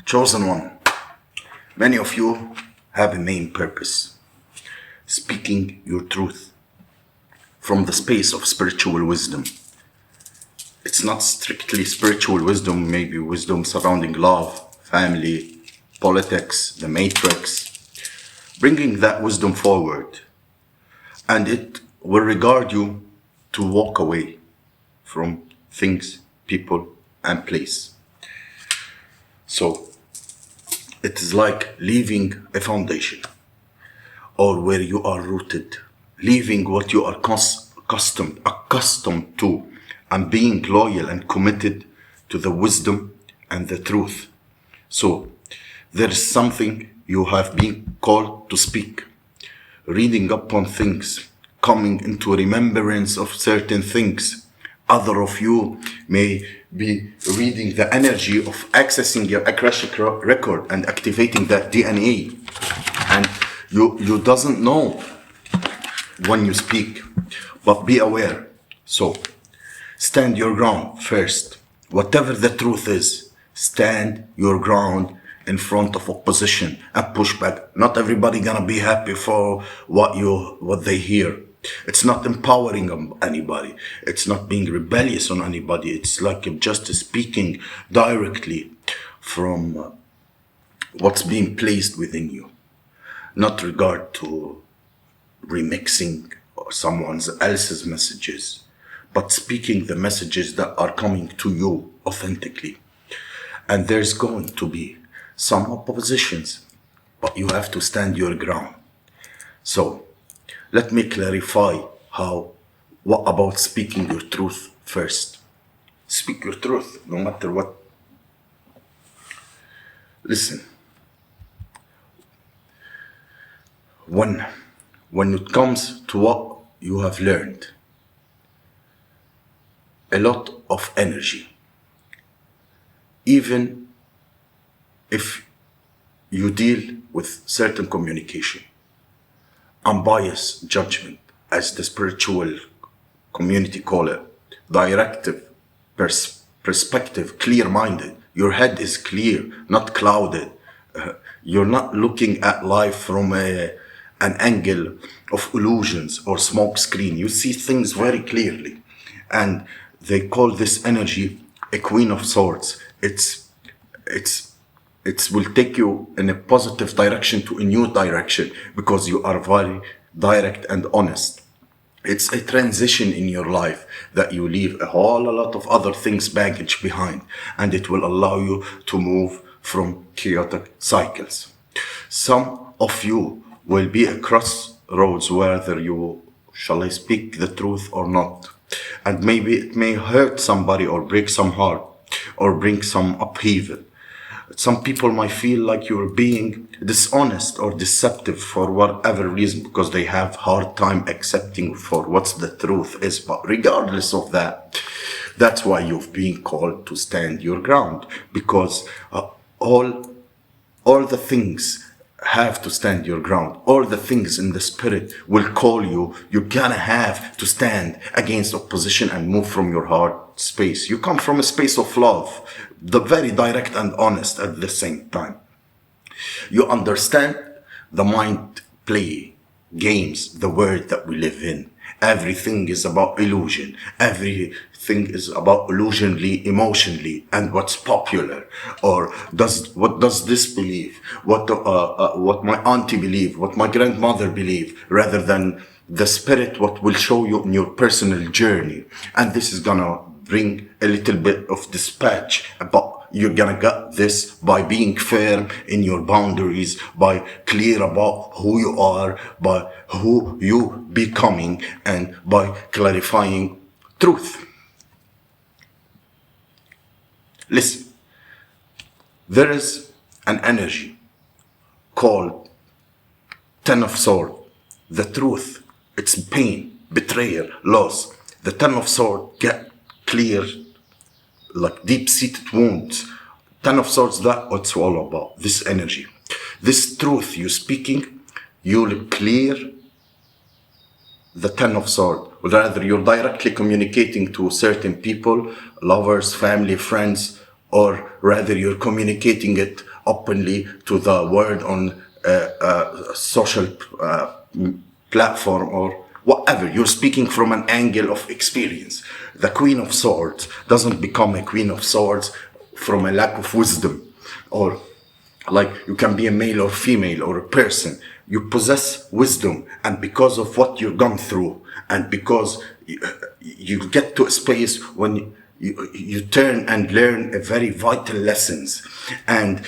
Chosen one, many of you have a main purpose, speaking your truth from the space of spiritual wisdom. It's not strictly spiritual wisdom, maybe wisdom surrounding love, family, politics, the matrix, bringing that wisdom forward. And it will regard you to walk away from things, people, and place. So it is like leaving a foundation or where you are rooted, leaving what you are accustomed to, and being loyal and committed to the wisdom and the truth. So there is something you have been called to speak, reading upon things, coming into remembrance of certain things. Other of you may be reading the energy of accessing your Akashic record and activating that DNA. And you doesn't know when you speak, but be aware. So stand your ground first. Whatever the truth is, stand your ground in front of opposition and push back. Not everybody gonna be happy for what they hear. It's not empowering anybody. It's not being rebellious on anybody. It's like just speaking directly from what's being placed within you. Not regard to remixing someone else's messages, but speaking the messages that are coming to you authentically. And there's going to be some oppositions, but you have to stand your ground. So let me clarify what about speaking your truth first. Speak your truth, no matter what. Listen, when it comes to what you have learned, a lot of energy, even if you deal with certain communication, unbiased judgment, as the spiritual community call it, directive, perspective, clear-minded. Your head is clear, not clouded. You're not looking at life from an angle of illusions or smoke screen. You see things very clearly. And they call this energy a Queen of Swords. It will take you in a positive direction to a new direction because you are very direct and honest. It's a transition in your life that you leave a whole lot of other things, baggage behind, and it will allow you to move from chaotic cycles. Some of you will be at crossroads whether you shall I speak the truth or not. And maybe it may hurt somebody or break some heart or bring some upheaval. Some people might feel like you're being dishonest or deceptive for whatever reason because they have hard time accepting for what the truth is. But regardless of that, that's why you've been called to stand your ground, because all the things have to stand your ground. All the things in the spirit will call you. You're gonna have to stand against opposition and move from your heart space. You come from a space of love, the very direct and honest at the same time. You understand the mind play games, the world that we live in. Everything is about illusion. Everything is about illusionally, emotionally, and what's popular. Or what does this believe? What my auntie believe? What my grandmother believe? Rather than the spirit, what will show you in your personal journey. And this is gonna bring a little bit of dispatch, but you're gonna get this by being firm in your boundaries, by clear about who you are, by who you becoming, and by clarifying truth. Listen, there is an energy called Ten of Swords. The truth, it's pain, betrayal, loss. The Ten of Swords get clear, like deep-seated wounds. Ten of Swords, that's what it's all about, this energy. This truth you're speaking, you'll clear the Ten of Swords. Rather, you're directly communicating to certain people, lovers, family, friends, or rather you're communicating it openly to the world on social platform or whatever. You're speaking from an angle of experience. The Queen of Swords doesn't become a Queen of Swords from a lack of wisdom, or like you can be a male or female or a person. You possess wisdom, and because of what you've gone through, and because you get to a space when you turn and learn a very vital lessons, and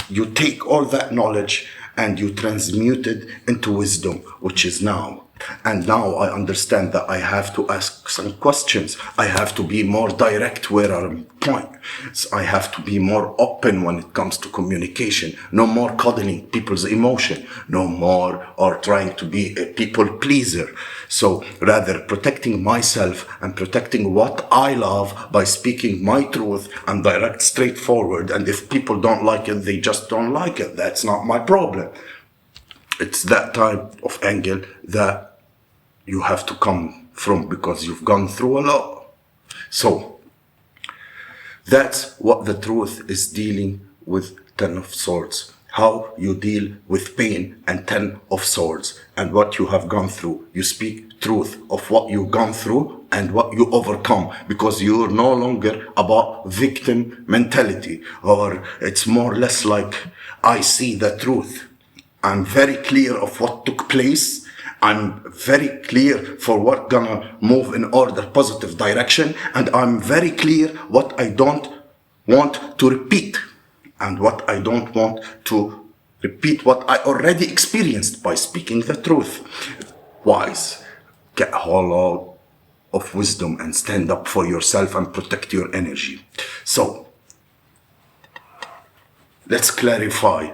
you take all that knowledge and you transmute it into wisdom, which is now. And now I understand that I have to ask some questions. I have to be more direct where I'm point. So I have to be more open when it comes to communication. No more coddling people's emotion. No more or trying to be a people pleaser. So rather protecting myself and protecting what I love by speaking my truth and direct, straightforward. And if people don't like it, they just don't like it. That's not my problem. It's that type of angle that you have to come from, because you've gone through a lot. So that's what the truth is dealing with Ten of Swords. How you deal with pain and Ten of Swords and what you have gone through. You speak truth of what you've gone through and what you overcome, because you're no longer about victim mentality, or it's more or less like, I see the truth. I'm very clear of what took place. I'm very clear for what gonna move in order positive direction, and I'm very clear what I don't want to repeat, and what I don't want to repeat what I already experienced by speaking the truth. Wise, get a whole lot of wisdom and stand up for yourself and protect your energy. So let's clarify,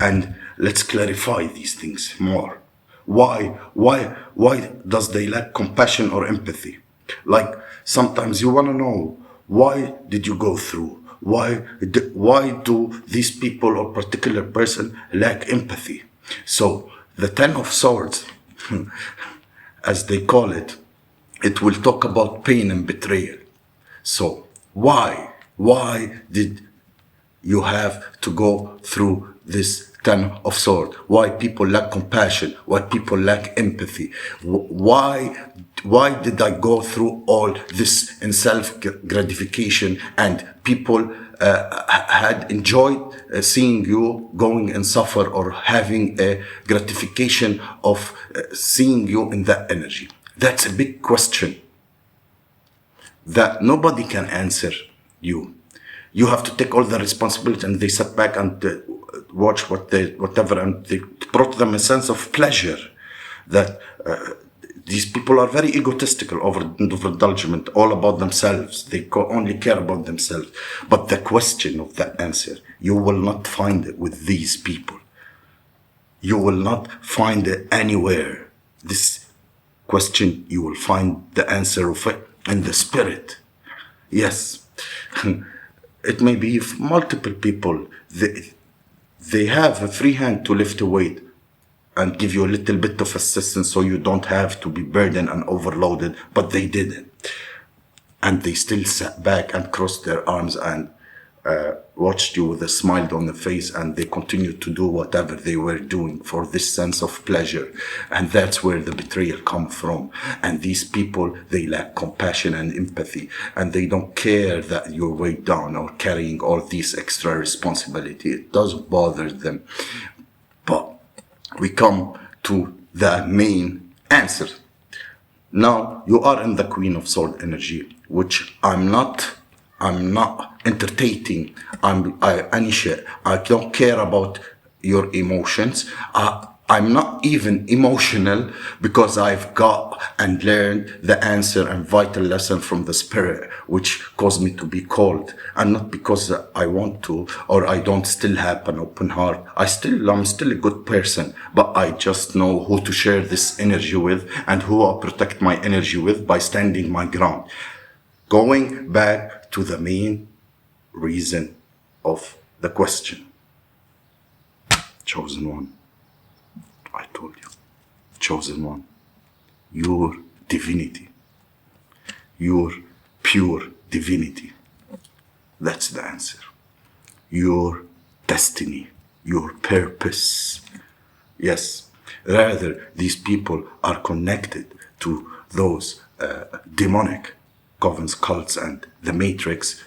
and let's clarify these things more. Why does they lack compassion or empathy? Like sometimes you want to know, why did you go through? Why do these people or particular person lack empathy? So the Ten of Swords, as they call it, it will talk about pain and betrayal. So why did you have to go through this Ten of Swords? Why people lack compassion? Why people lack empathy? Why did I go through all this in self-gratification, and people had enjoyed seeing you going and suffer, or having a gratification of seeing you in that energy? That's a big question that nobody can answer you. You have to take all the responsibility, and they sit back and watch whatever, and they brought them a sense of pleasure that these people are very egotistical, overindulgent, all about themselves. They only care about themselves. But the question of that answer, you will not find it with these people. You will not find it anywhere. This question, you will find the answer of it in the spirit. Yes. It may be if multiple people, they have a free hand to lift a weight and give you a little bit of assistance, so you don't have to be burdened and overloaded, but they didn't. And they still sat back and crossed their arms and watched you with a smile on the face, and they continued to do whatever they were doing for this sense of pleasure. And that's where the betrayal comes from. And these people, they lack compassion and empathy, and they don't care that you're weighed down or carrying all these extra responsibility. It doesn't bother them. But we come to the main answer. Now you are in the Queen of Swords energy, which I'm not entertaining. I don't care about your emotions. I'm not even emotional, because I've got and learned the answer and vital lesson from the spirit, which caused me to be called. And not because I want to, or I don't still have an open heart. I'm still a good person, but I just know who to share this energy with and who I protect my energy with by standing my ground. Going back to the main reason of the question. Chosen one. I told you. Chosen one. Your divinity. Your pure divinity. That's the answer. Your destiny, your purpose. Yes, rather, these people are connected to those demonic covens, cults, and the matrix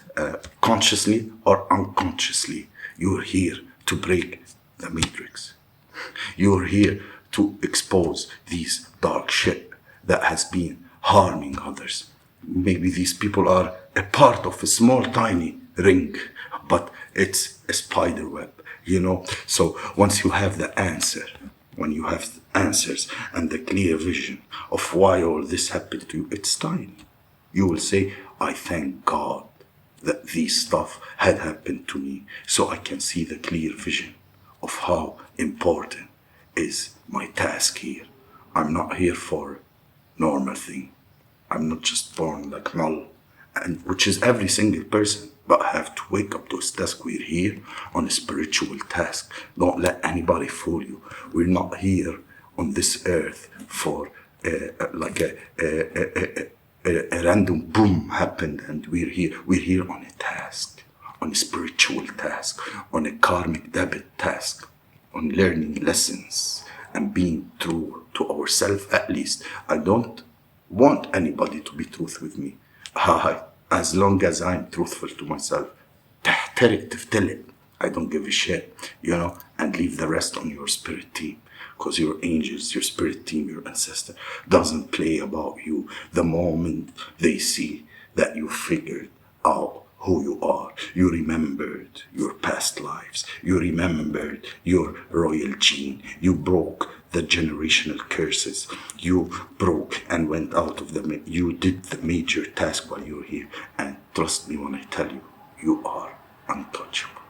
consciously or unconsciously. You're here to break the matrix. You're here to expose these dark shit that has been harming others. Maybe these people are a part of a small, tiny ring, but it's a spider web, you know? So once you have the answer, when you have answers and the clear vision of why all this happened to you, it's time. You will say, I thank God that this stuff had happened to me so I can see the clear vision of how important is my task here. I'm not here for normal thing. I'm not just born like null, and which is every single person, but I have to wake up to his task. We're here on a spiritual task. Don't let anybody fool you. We're not here on this earth for like a random boom happened and we're here. We're here on a task, on a spiritual task, on a karmic debit task, on learning lessons and being true to ourselves at least. I don't want anybody to be truthful with me. As long as I'm truthful to myself, I don't give a shit, you know, and leave the rest on your spirit team. Because your angels, your spirit team, your ancestor doesn't play about you the moment they see that you figured out who you are. You remembered your past lives. You remembered your royal gene. You broke the generational curses. You broke and went out of you did the major task while you're here. And trust me when I tell you, you are untouchable.